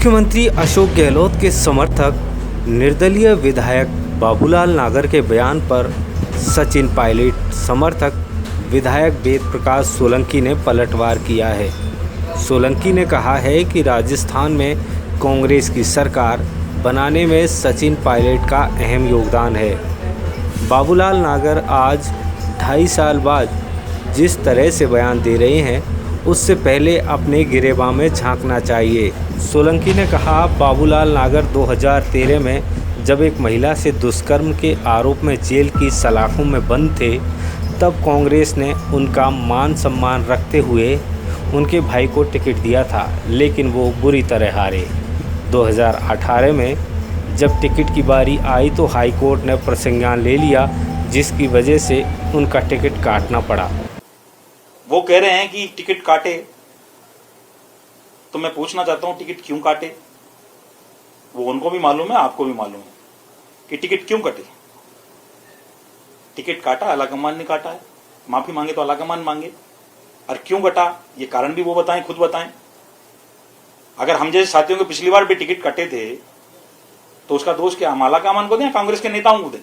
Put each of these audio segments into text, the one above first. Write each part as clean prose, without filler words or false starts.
मुख्यमंत्री अशोक गहलोत के समर्थक निर्दलीय विधायक बाबूलाल नागर के बयान पर सचिन पायलट समर्थक विधायक वेद प्रकाश सोलंकी ने पलटवार किया है। सोलंकी ने कहा है कि राजस्थान में कांग्रेस की सरकार बनाने में सचिन पायलट का अहम योगदान है। बाबूलाल नागर आज 2.5 साल बाद जिस तरह से बयान दे रहे हैं उससे पहले अपने गिरेबां में झांकना चाहिए। सोलंकी ने कहा, बाबूलाल नागर 2013 में जब एक महिला से दुष्कर्म के आरोप में जेल की सलाखों में बंद थे, तब कांग्रेस ने उनका मान सम्मान रखते हुए उनके भाई को टिकट दिया था, लेकिन वो बुरी तरह हारे। 2018 में जब टिकट की बारी आई तो हाईकोर्ट ने प्रसंज्ञान ले लिया, जिसकी वजह से उनका टिकट काटना पड़ा। वो कह रहे हैं कि टिकट काटे, तो मैं पूछना चाहता हूं टिकट क्यों काटे। वो उनको भी मालूम है, आपको भी मालूम है कि टिकट क्यों कटे। टिकट काटा, आलाकमान ने काटा है, माफी मांगे तो आलाकमान मांगे, और क्यों कटा ये कारण भी वो बताएं, खुद बताएं। अगर हम जैसे साथियों के पिछली बार भी टिकट कटे थे तो उसका दोष क्या हम आलाकमान को दें, कांग्रेस के नेताओं को दें।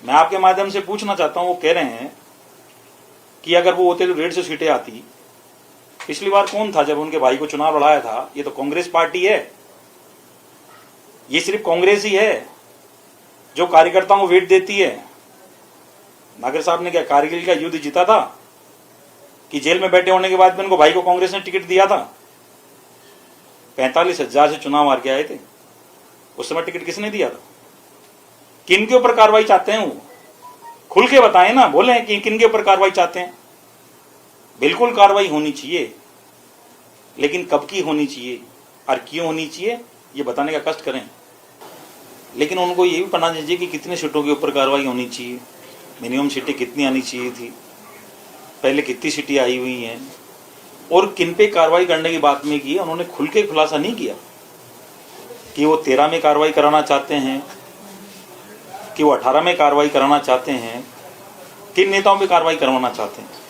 मैं आपके माध्यम से पूछना चाहता हूं, वो कह रहे हैं कि अगर वो होते तो 150 सीटें आती। पिछली बार कौन था जब उनके भाई को चुनाव लड़ाया था? ये तो कांग्रेस पार्टी है। ये सिर्फ कांग्रेस ही है जो कार्यकर्ताओं को वेट देती है। नागर साहब ने क्या कारगिल का युद्ध जीता था कि जेल में बैठे होने के बाद भी उनको भाई को कांग्रेस ने टिकट दिया था? 45,000 से चुनाव हार के आए थे, उस समय टिकट किसने दिया था? किन के ऊपर कार्रवाई चाहते हैं? वो खुल के बताएं ना, बोले कि किन के ऊपर कार्रवाई चाहते हैं। बिल्कुल कार्रवाई होनी चाहिए, लेकिन कब की होनी चाहिए और क्यों होनी चाहिए ये बताने का कष्ट करें। लेकिन उनको ये भी पता चाहिए कि कितने सीटों के ऊपर कार्रवाई होनी चाहिए, मिनिमम सीटें कितनी आनी चाहिए थी, पहले कितनी सीटें आई हुई हैं, और किन पे कार्रवाई करने की बात में की। उन्होंने खुल के खुलासा नहीं किया कि वो 13 में कार्रवाई कराना चाहते हैं, कि वो 18 में कार्रवाई कराना चाहते हैं, किन नेताओं पे कार्रवाई करवाना चाहते हैं।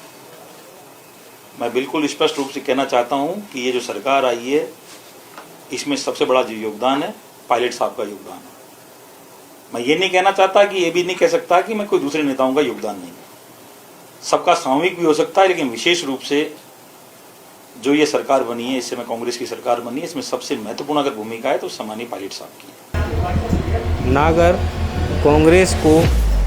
मैं बिल्कुल स्पष्ट रूप से कहना चाहता हूं कि ये जो सरकार आई है इसमें सबसे बड़ा जो योगदान है पायलट साहब का योगदान है। मैं ये नहीं कहना चाहता कि ये भी नहीं कह सकता कि मैं कोई दूसरे नेताओं का योगदान नहीं। सबका सामूहिक भी हो सकता है, लेकिन विशेष रूप से जो ये सरकार बनी है, इससे मैं कांग्रेस की सरकार बनी है, इसमें सबसे महत्वपूर्ण अगर भूमिका है तो सम्मानीय पायलट साहब की। नागर कांग्रेस को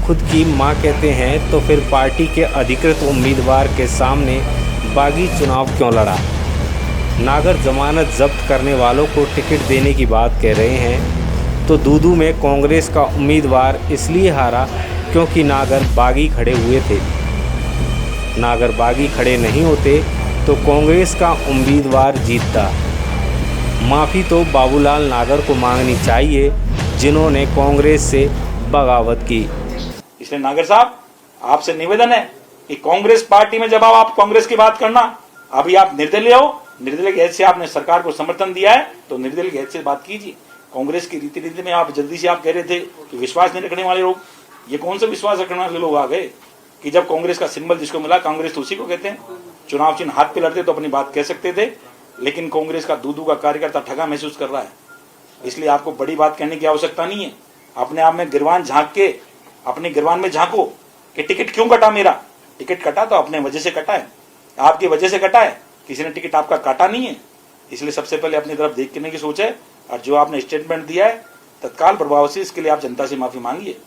खुद की मां कहते हैं, तो फिर पार्टी के अधिकृत उम्मीदवार के सामने बागी चुनाव क्यों लड़ा? नागर जमानत जब्त करने वालों को टिकट देने की बात कह रहे हैं, तो दूदू में कांग्रेस का उम्मीदवार इसलिए हारा क्योंकि नागर बागी खड़े हुए थे। नागर बागी खड़े नहीं होते तो कांग्रेस का उम्मीदवार जीतता। माफ़ी तो बाबूलाल नागर को मांगनी चाहिए जिन्होंने कांग्रेस से बगावत की। इसलिए नागर साहब, आपसे निवेदन है कि कांग्रेस पार्टी में जब आप कांग्रेस की बात करना, अभी आप निर्दलीय हो, निर्दलीय के हैसियत से आपने सरकार को समर्थन दिया है, तो निर्दलीय के हैसियत से बात कीजिए। कांग्रेस की रीति नीति में आप जल्दी से आप कह रहे थे कि विश्वास नहीं रखने वाले लोग, ये कौन सा विश्वास रखने वाले लोग आ गए कि जब कांग्रेस का सिंबल जिसको मिला, कांग्रेस तो उसी को कहते हैं। चुनाव चिन्ह हाथ पे लड़ते तो अपनी बात कह सकते थे, लेकिन कांग्रेस का दूदू का कार्यकर्ता ठगा महसूस कर रहा है। इसलिए आपको बड़ी बात कहने की आवश्यकता नहीं है। अपने आप में गिरवान झांक के अपने गिरवान में झांको कि टिकट क्यों कटा मेरा। टिकट कटा तो अपने वजह से कटा है, आपकी वजह से कटा है, किसी ने टिकट आपका काटा नहीं है। इसलिए सबसे पहले अपनी तरफ देखने की सोच है, और जो आपने स्टेटमेंट दिया है तत्काल प्रभाव से, इसके लिए आप जनता से माफी मांगिए।